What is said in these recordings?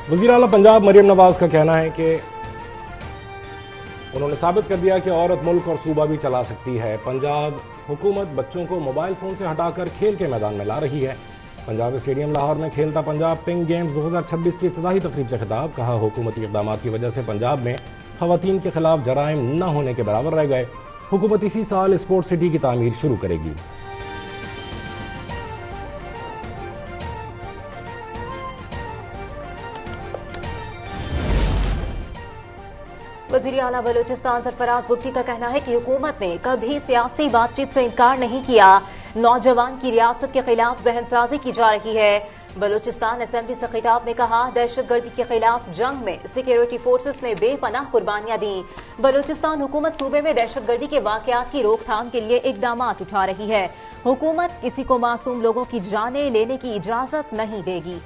वज़ीर आला पंजाब मरियम नवाज का कहना है कि उन्होंने साबित कर दिया कि औरत मुल्क और सूबा भी चला सकती है। पंजाब हुकूमत बच्चों को मोबाइल फोन से हटाकर खेल के मैदान में ला रही है। पंजाब स्टेडियम लाहौर में खेलता पंजाब पिंक गेम्स 2026 की इफ्तिताही तकरीब से खिताब। कहा, हुकूमती इक़दाम की वजह से पंजाब में ख़वातीन के खिलाफ जराइम न होने के बराबर रह गए। हुकूमत इसी साल स्पोर्ट्स सिटी की तामीर शुरू करेगी। वज़ीर आला बलूचिस्तान सरफराज बुट्टी का कहना है कि हुकूमत ने कभी सियासी बातचीत से इनकार नहीं किया। नौजवान की रियासत के खिलाफ जहनसाजी की जा रही है। बलूचिस्तान असेंबली से खिताब में कहा, दहशतगर्दी के खिलाफ जंग में सिक्योरिटी फोर्सेस ने बेपनाह कुर्बानियां दी। बलूचिस्तान हुकूमत सूबे में दहशतगर्दी के वाकयात की रोकथाम के लिए इकदाम उठा रही है। हुकूमत किसी को मासूम लोगों की जानें लेने की इजाजत नहीं देगी।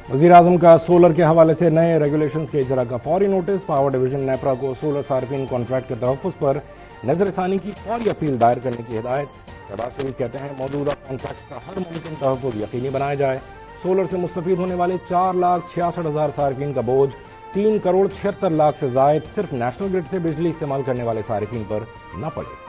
वज़ीर आज़म का सोलर के हवाले से नए रेगुलेशंस के इजरा का फौरी नोटिस। पावर डिवीजन नेपरा को सोलर सार्फिन कॉन्ट्रैक्ट के तहफ़्फ़ुज़ पर नजरसानी की फौरी अपील दायर करने की हिदायत। शहबाज शरीफ कहते हैं, मौजूदा कॉन्ट्रैक्ट्स का हर मुमकिन तहफ़्फ़ुज़ यकीनी बनाया जाए। सोलर से मुस्तफ़ीद होने वाले 4,66,000 सार्फिन का बोझ 3,76,00,000 से ज़ायद सिर्फ नेशनल ग्रिड से बिजली इस्तेमाल करने वाले सार्फिन पर न पड़े।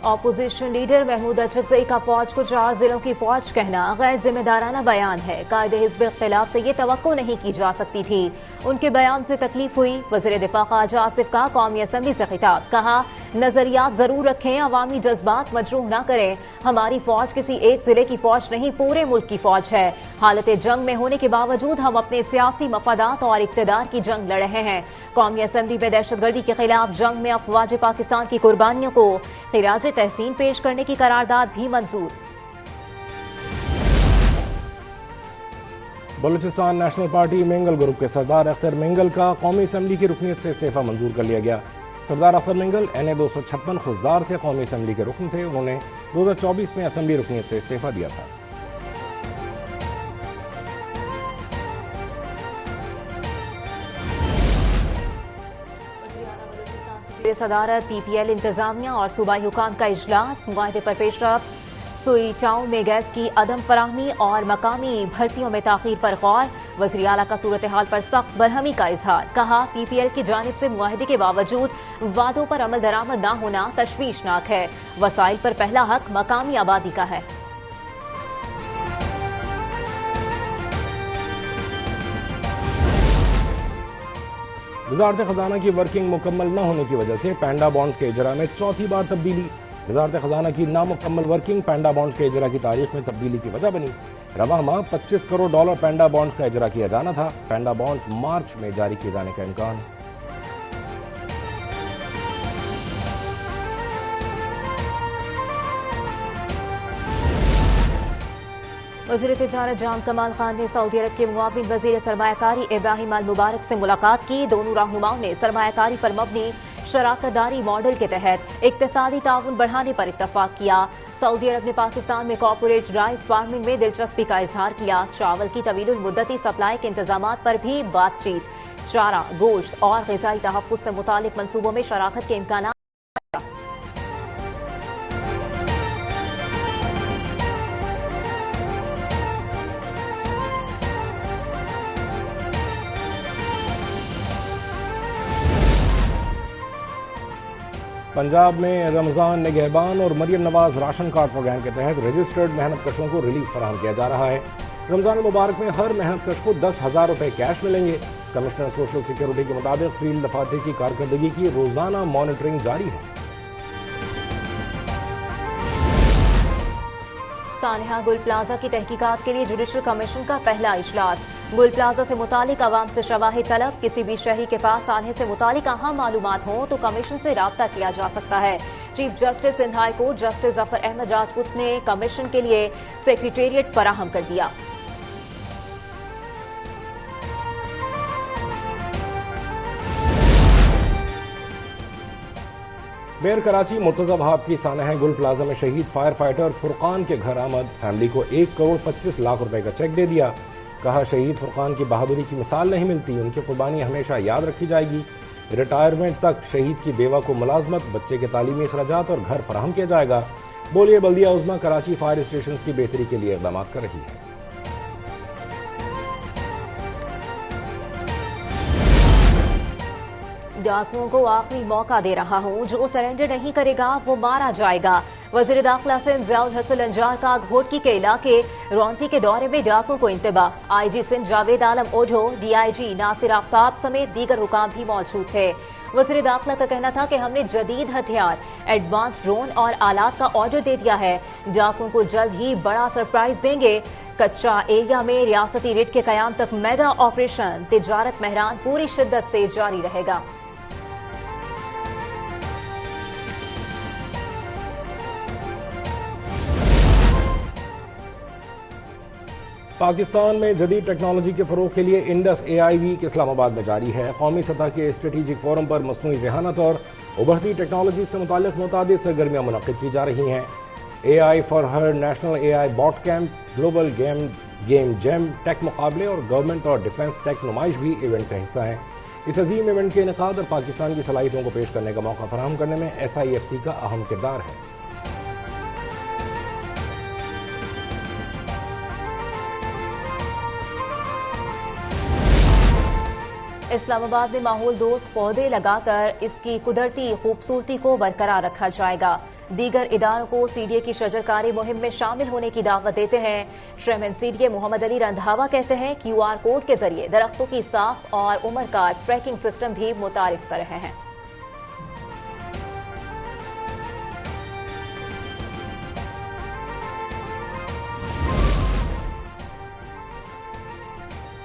ऑपोजिशन लीडर महमूद अचकज़ई का फौज को 4 जिलों की फौज कहना गैर जिम्मेदाराना बयान है। कायदे हिज़्ब इख्तिलाफ से ये तवक्को नहीं की जा सकती थी। उनके बयान से तकलीफ हुई। वज़ीर दिफा ख्वाजा आसिफ का कौमी असम्बली से खिताब। कहा, नजरियात जरूर रखें, अवामी जज्बात मजरूह न करें। हमारी फौज किसी एक जिले की फौज नहीं, पूरे मुल्क की फौज है। हालत जंग में होने के बावजूद हम अपने सियासी मफादात और इक़्तिदार की जंग लड़ रहे हैं। कौमी असम्बली में दहशतगर्दी के खिलाफ जंग में अफवाज पाकिस्तान की कुर्बानियों को खिराज तहसीन पेश करने की करारदाद भी मंजूर। Balochistan national party Mengal group के सरदार अख्तर मेंगल का कौमी असम्बली की रुकनीत से इस्तीफा मंजूर कर लिया गया। सरदार अख्तर मेंगल NA 256 खुजदार से कौमी असम्बली के रुकन थे। उन्होंने 2024 में असम्बली रुकनीत से इस्तीफा दिया था। सदारत PPL इंतजामिया और सूबाई हुकाम का इजलास। मुआहदे पर पेशरफ। सुई टाउन में गैस की अदम फराहमी और मकामी भर्तियों में ताखीर पर गौर। वज़ीर आला का सूरत हाल पर सख्त बरहमी का इजहार। कहा, PPL की जानिब से मुआहदे के बावजूद वादों पर अमल दरामद न होना तशवीशनाक है। वसाइल पर पहला हक मकामी आबादी का है। वज़ारत खजाना की वर्किंग मुकम्मल न होने की वजह से पैंडा बॉन्ड्स के इजरा में चौथी बार तब्दीली। वज़ारत खजाना की नामुकम्मल वर्किंग पैंडा बॉन्ड्स के इजरा की तारीख में तब्दीली की वजह बनी। रवा माह $25 करोड़ पैंडा बॉन्ड्स का इजरा किया जाना था। पैंडा बॉन्ड्स मार्च में जारी किए जाने का इम्कान। वज़ीर तिजारत जाम कमाल खान ने सऊदी अरब के मुआविन वज़ीर सरमायाकारी इब्राहिम अल मुबारक से मुलाकात की। दोनों रहनुमाओं ने सरमायाकारी पर मबनी शराकतदारी मॉडल के तहत इक्तिसादी ताउन बढ़ाने पर इत्तफाक किया। सऊदी अरब ने पाकिस्तान में कॉर्पोरेट राइस फार्मिंग में दिलचस्पी का इजहार किया। चावल की तवीलुल मुद्दती सप्लाई के इंतजामात पर भी बातचीत। चारा, गोश्त और ग़िज़ाई तहफ़्फ़ुज़ से मुतालिक मंसूबों में शराकत के इम्कान। पंजाब में रमजान निगहबान और Maryam Nawaz ration card programme के तहत रजिस्टर्ड मेहनत कशों को रिलीफ फराहम किया जा रहा है। रमजान मुबारक में हर मेहनत कश को 10,000 रुपए कैश मिलेंगे। कमिश्नर सोशल सिक्योरिटी के मुताबिक फील्ड दफातर की कारकर्दगी की रोजाना मॉनिटरिंग जारी है। सानिहा गुल प्लाजा की तहकीकात के लिए जुडिशल कमीशन का पहला इजलास। गुल प्लाजा से मुतालिक आवाम से शवाहिद तलब। किसी भी शहरी के पास सानिया से मुतालिक अहम मालूमात हो तो कमीशन से राब्ता किया जा सकता है। Chief justice Sindh high court justice Zafar Ahmed Rajput ने कमीशन के लिए सेक्रेटेरिएट फराहम कर दिया। بیر کراچی مرتضی بہاب کی سانحہ گل پلازا میں شہید فائر فائٹر فرقان کے گھر آمد فیملی کو 1,25,00,000 روپے کا چیک دے دیا. کہا شہید فرقان کی بہادری کی مثال نہیں ملتی، ان کی قربانی ہمیشہ یاد رکھی جائے گی. ریٹائرمنٹ تک شہید کی بیوہ کو ملازمت، بچے کے تعلیمی اخراجات اور گھر فراہم کیا جائے گا. بولیے بلدیہ عظمی کراچی فائر اسٹیشنز کی بہتری کے لیے اقدامات کر رہی ہے. ڈاکوؤں کو آخری موقع دے رہا ہوں، جو سرنڈر نہیں کرے گا وہ مارا جائے گا. وزیر داخلہ سندھ ضیاء الحسن انجار کا گھوٹکی کے علاقے رونتی کے دورے میں ڈاکوؤں کو انتباہ. آئی جی سندھ جاوید عالم اوڈھو، ڈی آئی جی ناصر آفتاب سمیت دیگر حکام بھی موجود تھے. وزیر داخلہ کا کہنا تھا کہ ہم نے جدید ہتھیار، ایڈوانس ڈرون اور آلات کا آرڈر دے دیا ہے. ڈاکوؤں کو جلد ہی بڑا سرپرائز دیں گے. کچا ایریا میں ریاستی ریٹ کے قیام تک میگا آپریشن تجارت مہران پوری شدت سے جاری رہے گا. پاکستان میں جدید ٹیکنالوجی کے فروغ کے لیے انڈس اے آئی ویک اسلام آباد میں جاری ہے. قومی سطح کے اسٹریٹجک فورم پر مصنوعی ذہانت اور ابھرتی ٹیکنالوجی سے متعلق متعدد سرگرمیاں منعقد کی جا رہی ہیں. A I for her, national A I bot camp, global game jam tech مقابلے اور گورنمنٹ اور ڈیفنس ٹیک نمائش بھی ایونٹ کا حصہ ہیں. اس عظیم ایونٹ کے انعقاد اور پاکستان کی صلاحیتوں کو پیش کرنے کا موقع فراہم کرنے میں ایس آئی ایف سی کا اہم کردار ہے. اسلام آباد میں ماحول دوست پودے لگا کر اس کی قدرتی خوبصورتی کو برقرار رکھا جائے گا. دیگر اداروں کو سی ڈی اے کی شجرکاری مہم میں شامل ہونے کی دعوت دیتے ہیں. چیئرمین سی ڈی اے محمد علی رندھاوا کہتے ہیں کیو آر کوڈ کے ذریعے درختوں کی صاف اور عمر کا ٹریکنگ سسٹم بھی متعارف کر رہے ہیں.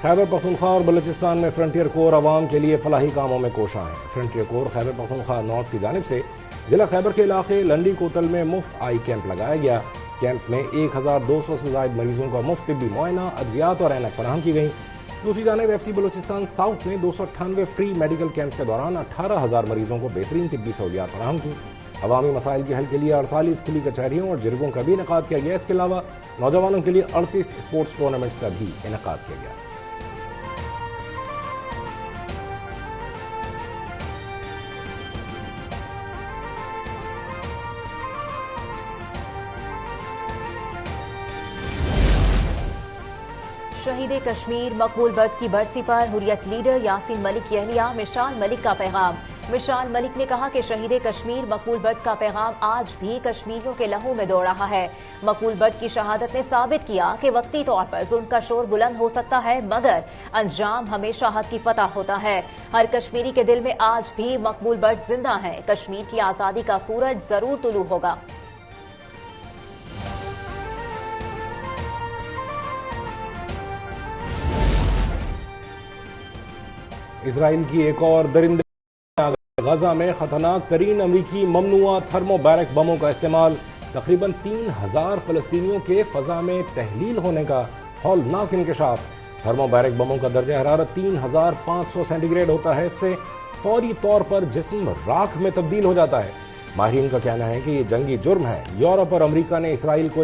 خیبر پختونخوا اور بلوچستان میں فرنٹیئر کور عوام کے لیے فلاحی کاموں میں کوشاں ہے. فرنٹیئر کور خیبر پختونخوا نارتھ کی جانب سے ضلع خیبر کے علاقے لنڈی کوتل میں مفت آئی کیمپ لگایا گیا. کیمپ میں 1,200 سے زائد مریضوں کا مفت طبی معائنہ، ادویات اور اینک فراہم کی گئی. دوسری جانب ایف سی بلوچستان ساؤتھ نے 298 فری میڈیکل کیمپ کے دوران 18,000 مریضوں کو بہترین طبی سہولیات فراہم کی. عوامی مسائل کے حل کے لیے 48 کھلی کچہریوں اور جرگوں کا بھی انعقاد کیا گیا. اس کے علاوہ نوجوانوں کے لیے 38 اسپورٹس ٹورنامنٹس کا بھی انعقاد کیا گیا. شہید کشمیر مقبول بٹ کی برسی پر حریت لیڈر یاسین ملک کی اہلیہ مشال ملک کا پیغام. مشال ملک نے کہا کہ شہید کشمیر مقبول بٹ کا پیغام آج بھی کشمیریوں کے لہو میں دوڑ رہا ہے. مقبول بٹ کی شہادت نے ثابت کیا کہ وقتی طور پر ظلم کا شور بلند ہو سکتا ہے مگر انجام ہمیشہ حق کی فتح ہوتا ہے. ہر کشمیری کے دل میں آج بھی مقبول بٹ زندہ ہے. کشمیر کی آزادی کا سورج ضرور طلوع ہوگا. اسرائیل کی ایک اور درندے غزہ میں خطرناک ترین امریکی ممنوعہ تھرمو بیرک بموں کا استعمال. تقریباً 3,000 فلسطینیوں کے فضا میں تحلیل ہونے کا ہولناک انکشاف. تھرمو بیرک بموں کا درجہ حرارت 3,500 سینٹی گریڈ ہوتا ہے. اس سے فوری طور پر جسم راکھ میں تبدیل ہو جاتا ہے. ماہرین کا کہنا ہے کہ یہ جنگی جرم ہے. یورپ اور امریکہ نے اسرائیل کو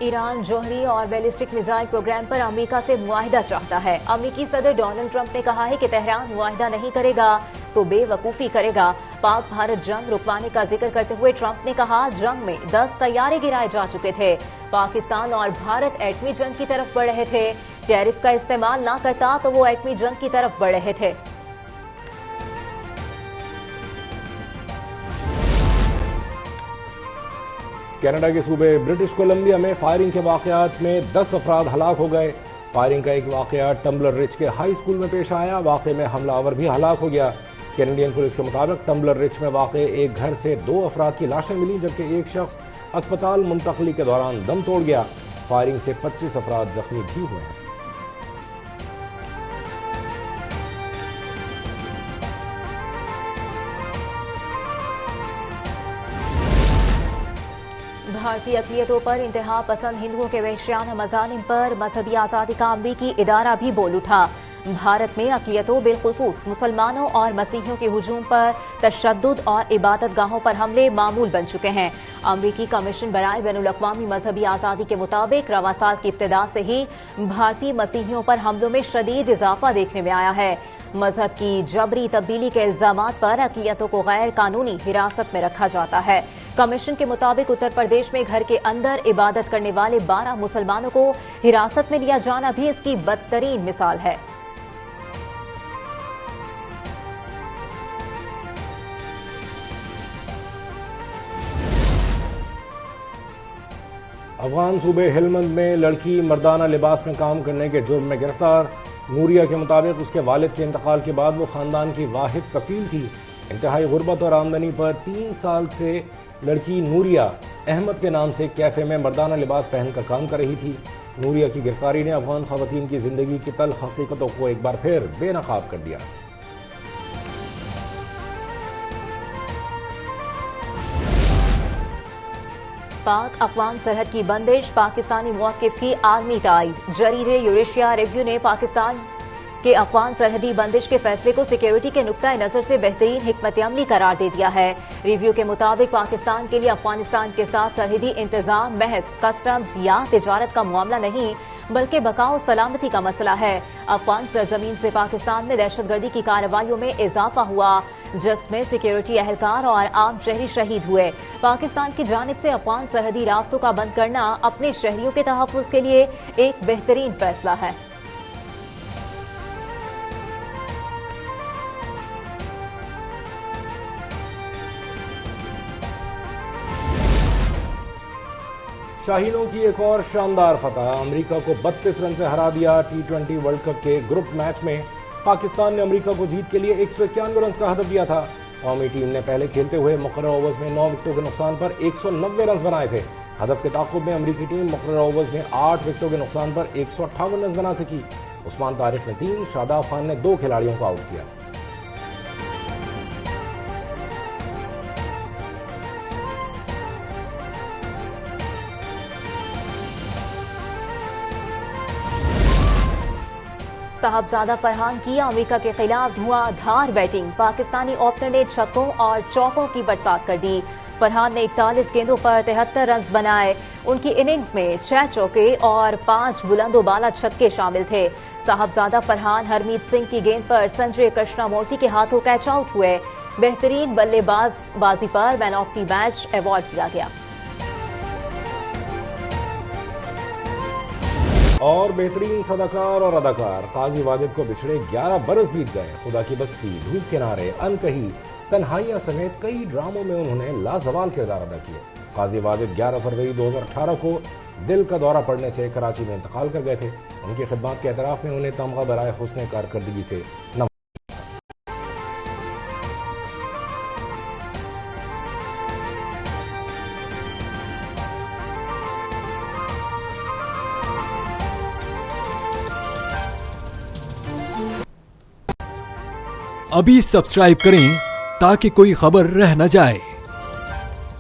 ایران جوہری اور بیلسٹک میزائل پروگرام پر امریکہ سے معاہدہ چاہتا ہے. امریکی صدر ڈونلڈ ٹرمپ نے کہا ہے کہ تہران معاہدہ نہیں کرے گا تو بے وقوفی کرے گا. پاک بھارت جنگ رکوانے کا ذکر کرتے ہوئے ٹرمپ نے کہا جنگ میں 10 طیارے گرائے جا چکے تھے. پاکستان اور بھارت ایٹمی جنگ کی طرف بڑھ رہے تھے. ٹیرف کا استعمال نہ کرتا تو وہ ایٹمی جنگ کی طرف بڑھ رہے تھے. کینیڈا کے صوبے برٹش کولمبیا میں فائرنگ کے واقعات میں 10 افراد ہلاک ہو گئے. فائرنگ کا ایک واقعہ ٹمبلر رچ کے ہائی اسکول میں پیش آیا. واقعے میں حملہ آور بھی ہلاک ہو گیا. کینیڈین پولیس کے مطابق ٹمبلر رچ میں واقع ایک گھر سے 2 افراد کی لاشیں ملیں جبکہ ایک شخص اسپتال منتقلی کے دوران دم توڑ گیا. فائرنگ سے 25 افراد زخمی بھی ہوئے ہیں. بھارتی اقلیتوں پر انتہا پسند ہندوؤں کے وحشیانہ مظالم پر مذہبی آزادی کا امریکی ادارہ بھی بول اٹھا. भारत में अक़लियतों बिलखुसूस मुसलमानों और मसीहियों के हुजूम पर तशद्दुद और इबादत गाहों पर हमले मामूल बन चुके हैं। अमरीकी कमीशन बराए बैनुल-अक़वामी मजहबी आज़ादी के मुताबिक रवां साल की इब्तिदा से ही भारतीय मसीहियों पर हमलों में शदीद इजाफा देखने में आया है। मजहब की जबरी तब्दीली के इल्जामात पर अक़लियतों को गैर कानूनी हिरासत में रखा जाता है। कमीशन के मुताबिक उत्तर प्रदेश में घर के अंदर इबादत करने वाले 12 मुसलमानों को हिरासत में लिया जाना भी इसकी बदतरीन मिसाल है। अफगान सूबे हेलमंद में लड़की मर्दाना लिबास में काम करने के जुर्म में गिरफ्तार। नूरिया के मुताबिक उसके वालिद के इंतकाल के बाद वो खानदान की वाहिद कफील थी। इंतहाई गुर्बत और आमदनी पर 3 साल से लड़की नूरिया अहमद के नाम से कैफे में मर्दाना लिबास पहनकर काम कर रही थी। नूरिया की गिरफ्तारी ने अफगान खवातीन की जिंदगी की तल्ख हकीकतों को एक बार फिर बेनकाब कर दिया। पाक अफगान सरहद की बंदिश, पाकिस्तानी मौक़िफ़ की आलमी तायीद। जरीदे यूरेशिया रिव्यू ने पाकिस्तान के अफगान सरहदी बंदिश के फैसले को सिक्योरिटी के नुक्ता नज़र से बेहतरीन हिकमत अमली करार दे दिया है। रिव्यू के मुताबिक पाकिस्तान के लिए अफगानिस्तान के साथ सरहदी इंतजाम महज कस्टम्स या तिजारत का मामला नहीं बल्कि बकाओ सलामती का मसला है। अफगान सरजमीन से पाकिस्तान में दहशतगर्दी की कार्रवाइयों में इजाफा हुआ, जिसमें सिक्योरिटी एहलकार और आम शहरी शहीद हुए। पाकिस्तान की जानिब से अफगान सरहदी रास्तों का बंद करना अपने शहरियों के तहफ़्फ़ुज़ के लिए एक बेहतरीन फैसला है। शाहीनों की एक और शानदार फतह, अमेरिका को 32 रन से हरा दिया। T20 वर्ल्ड कप के ग्रुप मैच में पाकिस्तान ने अमेरिका को जीत के लिए 191 रन का हदफ दिया था। कौमी टीम ने पहले खेलते हुए मुकर्रर ओवर्स में 9 विकेटों के नुकसान पर 190 रन बनाए थे। हदफ के ताक़ुब में अमेरिकी टीम मुकर्रर ओवर्स में 8 विकेटों के नुकसान पर 158 रन बना सकी। उस्मान तारिक ने 3, शादाब खान ने 2 खिलाड़ियों को आउट किया। साहबजादा फरहान की अमेरिका के खिलाफ धुआंधार बैटिंग, पाकिस्तानी ओपनर ने छक्कों और चौकों की बरसात कर दी। फरहान ने 41 गेंदों पर 73 रन बनाए। उनकी इनिंग्स में 6 चौके और 5 बुलंदोबाला छक्के शामिल थे। साहबजादा फरहान हरमीत सिंह की गेंद पर संजय कृष्णामूर्ति के हाथों कैच आउट हुए। बेहतरीन बल्लेबाजी पर man of the match award दिया गया। और बेहतरीन सदाकार और अदाकार काजी वाजिद को बिछड़े 11 बरस बीत गए। खुदा की बस्ती, धूप किनारे, अनकही, तन्हाइयां समेत कई ड्रामों में उन्होंने लाजवाल किरदार अदा किए। काजी वाजिद 11 फरवरी 2018 को दिल का दौरा पड़ने से कराची में इंतकाल कर गए थे। उनकी खिदमत के एतराफ में उन्हें तमगा बराए हुस्न कारकर्दगी से नवाजा। अभी सब्सक्राइब करें ताकि कोई खबर रह न जाए।